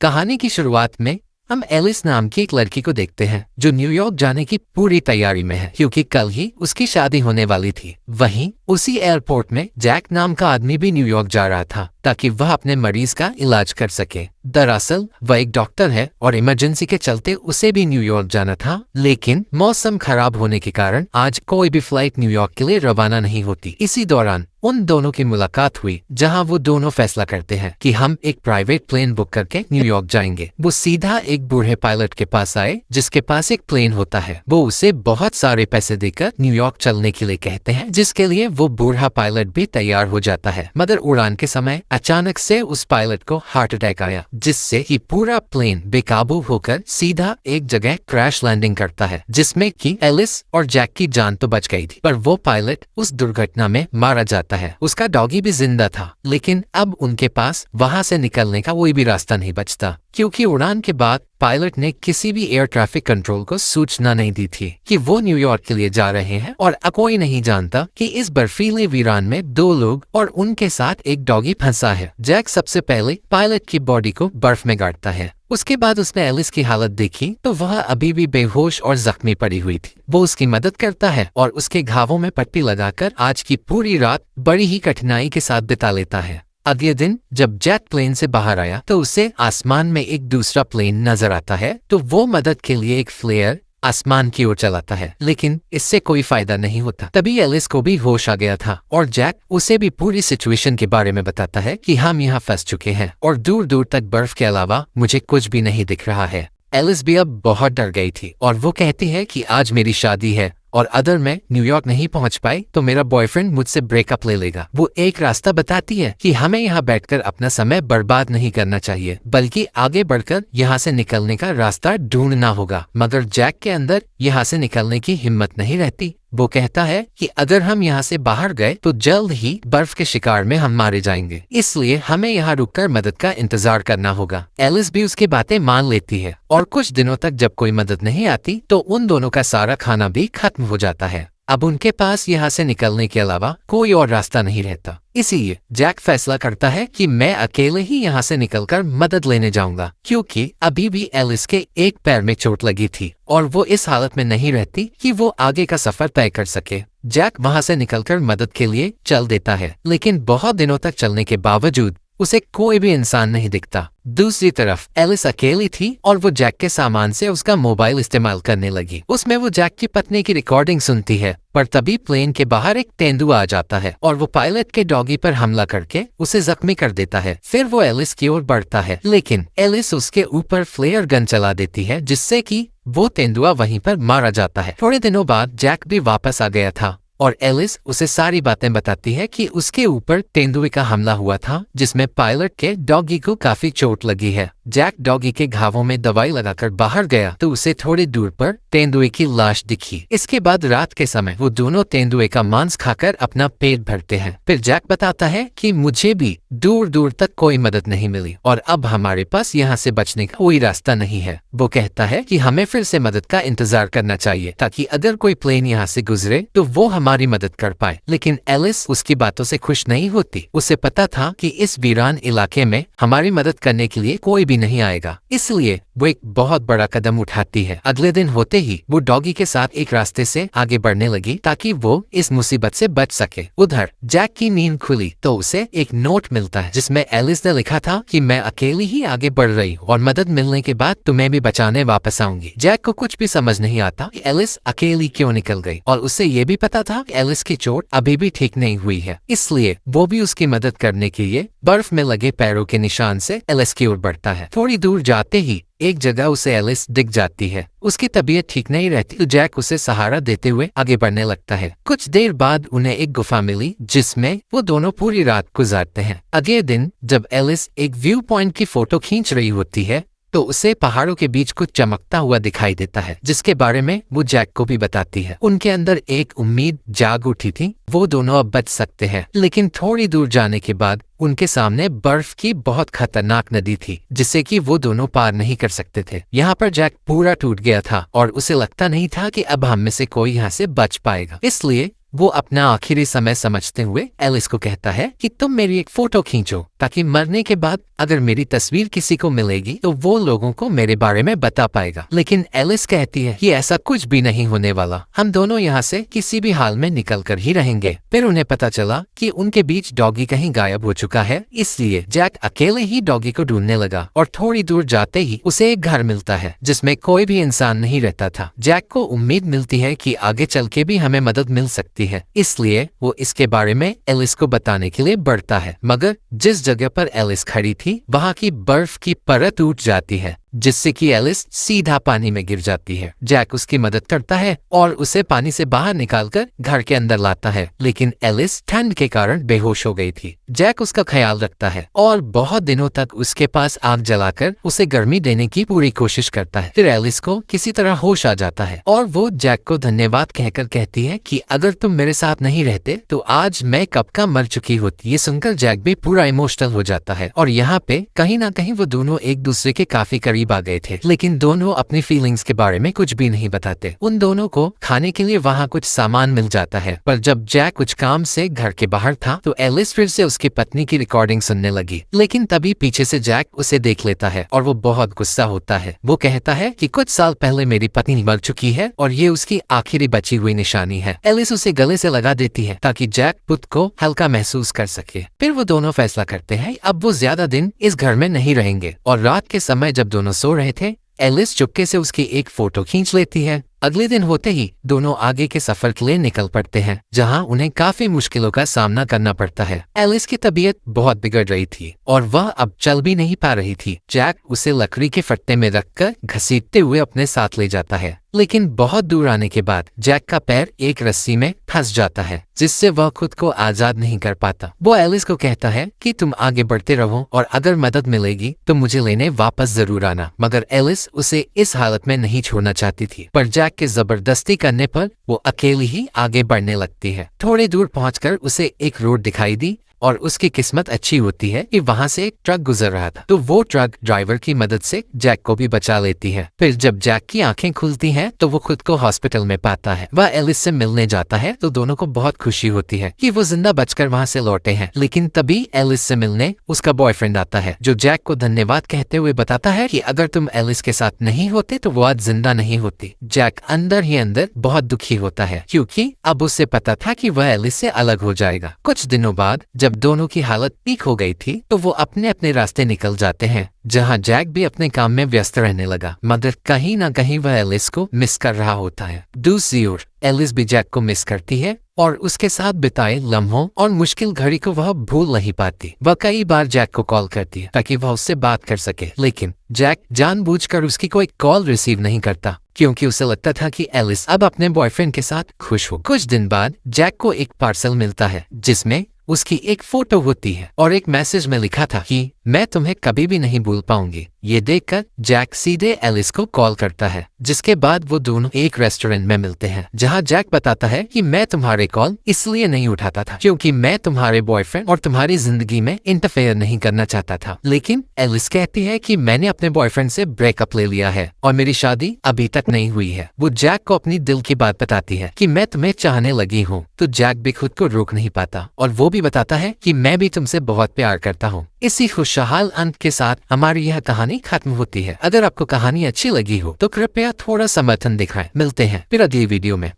कहानी की शुरुआत में हम एलिस नाम की एक लड़की को देखते हैं जो न्यूयॉर्क जाने की पूरी तैयारी में है क्योंकि कल ही उसकी शादी होने वाली थी। वहीं उसी एयरपोर्ट में जैक नाम का आदमी भी न्यूयॉर्क जा रहा था ताकि वह अपने मरीज का इलाज कर सके। दरअसल वह एक डॉक्टर है और इमरजेंसी के चलते उसे भी न्यूयॉर्क जाना था, लेकिन मौसम खराब होने के कारण आज कोई भी फ्लाइट न्यूयॉर्क के लिए रवाना नहीं होती। इसी दौरान उन दोनों की मुलाकात हुई जहां वो दोनों फैसला करते हैं कि हम एक प्राइवेट प्लेन बुक करके न्यूयॉर्क जाएंगे। वो सीधा एक बूढ़े पायलट के पास आए जिसके पास एक प्लेन होता है। वो उसे बहुत सारे पैसे देकर न्यूयॉर्क चलने के लिए कहते हैं, जिसके लिए वो बूढ़ा पायलट भी तैयार हो जाता है। मगर उड़ान के समय अचानक से उस पायलट को हार्ट अटैक आया, जिससे कि पूरा प्लेन बेकाबू होकर सीधा एक जगह क्रैश लैंडिंग करता है, जिसमें कि एलिस और जैक की जान तो बच गई थी, पर वो पायलट उस दुर्घटना में मारा जाता है। उसका डॉगी भी जिंदा था, लेकिन अब उनके पास वहां से निकलने का कोई भी रास्ता नहीं बचता क्योंकि उड़ान के बाद पायलट ने किसी भी एयर ट्रैफिक कंट्रोल को सूचना नहीं दी थी कि वो न्यूयॉर्क के लिए जा रहे हैं, और कोई नहीं जानता कि इस बर्फीले वीरान में दो लोग और उनके साथ एक डॉगी फंसा है। जैक सबसे पहले पायलट की बॉडी को बर्फ में गाड़ता है। उसके बाद उसने एलिस की हालत देखी तो वह अभी भी बेहोश और जख्मी पड़ी हुई थी। वो उसकी मदद करता है और उसके घावों में पट्टी लगाकर आज की पूरी रात बड़ी ही कठिनाई के साथ बिता लेता है। अगले दिन जब जैक प्लेन से बाहर आया तो उसे आसमान में एक दूसरा प्लेन नजर आता है, तो वो मदद के लिए एक फ्लेयर आसमान की ओर चलाता है, लेकिन इससे कोई फायदा नहीं होता। तभी एलिस को भी होश आ गया था और जैक उसे भी पूरी सिचुएशन के बारे में बताता है कि हम यहाँ फंस चुके हैं और दूर दूर तक बर्फ के अलावा मुझे कुछ भी नहीं दिख रहा है। एलिस भी अब बहुत डर गई थी और वो कहती है कि आज मेरी शादी है और अगर मैं न्यूयॉर्क नहीं पहुंच पाई तो मेरा बॉयफ्रेंड मुझसे ब्रेकअप ले लेगा। वो एक रास्ता बताती है कि हमें यहाँ बैठकर अपना समय बर्बाद नहीं करना चाहिए, बल्कि आगे बढ़कर यहाँ से निकलने का रास्ता ढूंढना होगा। मगर जैक के अंदर यहाँ से निकलने की हिम्मत नहीं रहती। वो कहता है कि अगर हम यहाँ से बाहर गए तो जल्द ही बर्फ के शिकार में हम मारे जाएंगे, इसलिए हमें यहाँ रुककर मदद का इंतजार करना होगा। एलिस भी उसकी बातें मान लेती है और कुछ दिनों तक जब कोई मदद नहीं आती तो उन दोनों का सारा खाना भी खत्म हो जाता है। अब उनके पास यहाँ से निकलने के अलावा कोई और रास्ता नहीं रहता। इसीलिए जैक फैसला करता है कि मैं अकेले ही यहाँ से निकलकर मदद लेने जाऊंगा, क्योंकि अभी भी एलिस के एक पैर में चोट लगी थी और वो इस हालत में नहीं रहती कि वो आगे का सफर तय कर सके। जैक वहां से निकलकर मदद के लिए चल देता है, लेकिन बहुत दिनों तक चलने के बावजूद उसे कोई भी इंसान नहीं दिखता। दूसरी तरफ एलिस अकेली थी और वो जैक के सामान से उसका मोबाइल इस्तेमाल करने लगी। उसमें वो जैक की पत्नी की रिकॉर्डिंग सुनती है, पर तभी प्लेन के बाहर एक तेंदुआ आ जाता है और वो पायलट के डॉगी पर हमला करके उसे जख्मी कर देता है। फिर वो एलिस की ओर बढ़ता है, लेकिन एलिस उसके ऊपर फ्लेयर गन चला देती है, जिससे कि वो तेंदुआ वहीं पर मारा जाता है। थोड़े दिनों बाद जैक भी वापस आ गया था और एलिस उसे सारी बातें बताती है कि उसके ऊपर तेंदुए का हमला हुआ था, जिसमें पायलट के डॉगी को काफी चोट लगी है। जैक डॉगी के घावों में दवाई लगाकर बाहर गया तो उसे थोड़ी दूर पर तेंदुए की लाश दिखी। इसके बाद रात के समय वो दोनों तेंदुए का मांस खाकर अपना पेट भरते हैं। फिर जैक बताता है कि मुझे भी दूर दूर तक कोई मदद नहीं मिली और अब हमारे पास यहाँ से बचने का कोई रास्ता नहीं है। वो कहता है कि हमें फिर से मदद का इंतजार करना चाहिए ताकि अगर कोई प्लेन यहाँ से गुजरे तो वो हमारी मदद कर पाए। लेकिन एलिस उसकी बातों से खुश नहीं होती। उसे पता था कि इस वीरान इलाके में हमारी मदद करने के लिए कोई भी नहीं आएगा, इसलिए वो एक बहुत बड़ा कदम उठाती है। अगले दिन होते ही वो डॉगी के साथ एक रास्ते से आगे बढ़ने लगी ताकि वो इस मुसीबत से बच सके। उधर जैक की नींद खुली तो उसे एक नोट मिलता है जिसमें एलिस ने लिखा था कि मैं अकेली ही आगे बढ़ रही हूँ और मदद मिलने के बाद तुम्हें भी बचाने वापस आऊंगी। जैक को कुछ भी समझ नहीं आता कि एलिस अकेली क्यों निकल गई, और उसे ये भी पता था कि एलिस की चोट अभी भी ठीक नहीं हुई है, इसलिए वो भी उसकी मदद करने के लिए बर्फ में लगे पैरों के निशान से एलिस की ओर बढ़ता है। थोड़ी दूर जाते ही एक जगह उसे एलिस दिख जाती है। उसकी तबीयत ठीक नहीं रहती तो जैक उसे सहारा देते हुए आगे बढ़ने लगता है। कुछ देर बाद उन्हें एक गुफा मिली जिसमें वो दोनों पूरी रात गुजारते हैं। अगले दिन जब एलिस एक व्यू पॉइंट की फोटो खींच रही होती है तो उसे पहाड़ों के बीच कुछ चमकता हुआ दिखाई देता है, जिसके बारे में वो जैक को भी बताती है। उनके अंदर एक उम्मीद जाग उठी थी, वो दोनों अब बच सकते हैं। लेकिन थोड़ी दूर जाने के बाद उनके सामने बर्फ की बहुत खतरनाक नदी थी जिसे कि वो दोनों पार नहीं कर सकते थे। यहाँ पर जैक पूरा टूट गया था और उसे लगता नहीं था कि अब हम में से कोई यहाँ से बच पाएगा, इसलिए वो अपना आखिरी समय समझते हुए एलिस को कहता है कि तुम मेरी एक फोटो खींचो ताकि मरने के बाद अगर मेरी तस्वीर किसी को मिलेगी तो वो लोगों को मेरे बारे में बता पाएगा। लेकिन एलिस कहती है कि ऐसा कुछ भी नहीं होने वाला, हम दोनों यहाँ से किसी भी हाल में निकल कर ही रहेंगे। फिर उन्हें पता चला कि उनके बीच डॉगी कहीं गायब हो चुका है, इसलिए जैक अकेले ही डॉगी को ढूंढने लगा और थोड़ी दूर जाते ही उसे एक घर मिलता है जिसमें कोई भी इंसान नहीं रहता था। जैक को उम्मीद मिलती है कि आगे चल के भी हमें मदद मिल सकती है, इसलिए वो इसके बारे में एलिस को बताने के लिए बढ़ता है। मगर जिस जगह पर एलिस खड़ी थी वहां की बर्फ की परत टूट जाती है जिससे कि एलिस सीधा पानी में गिर जाती है। जैक उसकी मदद करता है और उसे पानी से बाहर निकालकर घर के अंदर लाता है, लेकिन एलिस ठंड के कारण बेहोश हो गई थी। जैक उसका ख्याल रखता है और बहुत दिनों तक उसके पास आग जलाकर उसे गर्मी देने की पूरी कोशिश करता है। फिर एलिस को किसी तरह होश आ जाता है और वो जैक को धन्यवाद कहकर कहती है कि अगर तुम मेरे साथ नहीं रहते तो आज मैं कब का मर चुकी होती। ये सुनकर जैक भी पूरा इमोशनल हो जाता है और यहाँ पे कहीं ना कहीं वो दोनों एक दूसरे के काफी करीब आ गए थे, लेकिन दोनों अपनी फीलिंग्स के बारे में कुछ भी नहीं बताते। उन दोनों को खाने के लिए वहाँ कुछ सामान मिल जाता है, पर जब जैक कुछ काम से घर के बाहर था तो एलिस फिर से उसकी पत्नी की रिकॉर्डिंग सुनने लगी। लेकिन तभी पीछे से जैक उसे देख लेता है और वो बहुत गुस्सा होता है। वो कहता है कि कुछ साल पहले मेरी पत्नी मर चुकी है और ये उसकी आखिरी बची हुई निशानी है। एलिस उसे गले से लगा देती है ताकि जैक खुद को हल्का महसूस कर सके। फिर वो दोनों फैसला करते हैं अब वो ज्यादा दिन इस घर में नहीं रहेंगे और रात के समय जब दोनों सो रहे थे एलिस चुपके से उसकी एक फोटो खींच लेती है। अगले दिन होते ही दोनों आगे के सफर के लिए निकल पड़ते हैं जहां उन्हें काफी मुश्किलों का सामना करना पड़ता है। एलिस की तबीयत बहुत बिगड़ रही थी और वह अब चल भी नहीं पा रही थी। जैक उसे लकड़ी के फट्टे में रखकर घसीटते हुए अपने साथ ले जाता है, लेकिन बहुत दूर आने के बाद जैक का पैर एक रस्सी में फंस जाता है जिससे वह खुद को आजाद नहीं कर पाता। वो एलिस को कहता है कि तुम आगे बढ़ते रहो और अगर मदद मिलेगी तो मुझे लेने वापस जरूर आना। मगर एलिस उसे इस हालत में नहीं छोड़ना चाहती थी, पर जैक के जबरदस्ती करने पर वो अकेली ही आगे बढ़ने लगती है। थोड़ी दूर पहुंचकर उसे एक रोड दिखाई दी और उसकी किस्मत अच्छी होती है कि वहां से एक ट्रक गुजर रहा था, तो वो ट्रक ड्राइवर की मदद से जैक को भी बचा लेती है। फिर जब जैक की आंखें खुलती हैं तो वो खुद को हॉस्पिटल में पाता है। वह एलिस से मिलने जाता है तो दोनों को बहुत खुशी होती है कि वो जिंदा बचकर वहां से लौटे हैं। लेकिन तभी एलिस से मिलने उसका बॉयफ्रेंड आता है जो जैक को धन्यवाद कहते हुए बताता है कि अगर तुम एलिस के साथ नहीं होते तो वो आज जिंदा नहीं होती। जैक अंदर ही अंदर बहुत दुखी होता है क्योंकि अब उसे पता था कि वह एलिस से अलग हो जाएगा। कुछ दिनों बाद जब दोनों की हालत ठीक हो गई थी तो वो अपने अपने रास्ते निकल जाते हैं, जहां जैक भी अपने काम में व्यस्त रहने लगा। मगर कहीं ना कहीं वह एलिस को मिस कर रहा होता है। दूसरी ओर एलिस भी जैक को मिस करती है और उसके साथ बिताए लम्हों और मुश्किल घड़ी को वह भूल नहीं पाती। वह कई बार जैक को कॉल करती है ताकि वह उससे बात कर सके, लेकिन जैक जानबूझकर उसकी कोई कॉल रिसीव नहीं करता क्योंकि उसे लगता था कि एलिस अब अपने बॉयफ्रेंड के साथ खुश हो। कुछ दिन बाद जैक को एक पार्सल मिलता है जिसमें उसकी एक फोटो होती है और एक मैसेज में लिखा था कि मैं तुम्हें कभी भी नहीं भूल पाऊंगी। ये देखकर जैक सीधे एलिस को कॉल करता है, जिसके बाद वो दोनों एक रेस्टोरेंट में मिलते हैं जहां जैक बताता है कि मैं तुम्हारे कॉल इसलिए नहीं उठाता था क्योंकि मैं तुम्हारे बॉयफ्रेंड और तुम्हारी जिंदगी में इंटरफेयर नहीं करना चाहता था। लेकिन एलिस कहती है कि मैंने अपने बॉयफ्रेंड से ब्रेकअप ले लिया है और मेरी शादी अभी तक नहीं हुई है। वो जैक को अपनी दिल की बात बताती है कि मैं तुम्हें चाहने लगी हूँ, तो जैक भी खुद को रोक नहीं पाता और वो भी बताता है कि मैं भी तुमसे बहुत प्यार करता हूँ। इसी खुशहाल अंत के साथ हमारी यह कहानी खत्म होती है। अगर आपको कहानी अच्छी लगी हो तो कृपया थोड़ा समर्थन दिखाएं। मिलते हैं फिर अगली वीडियो में।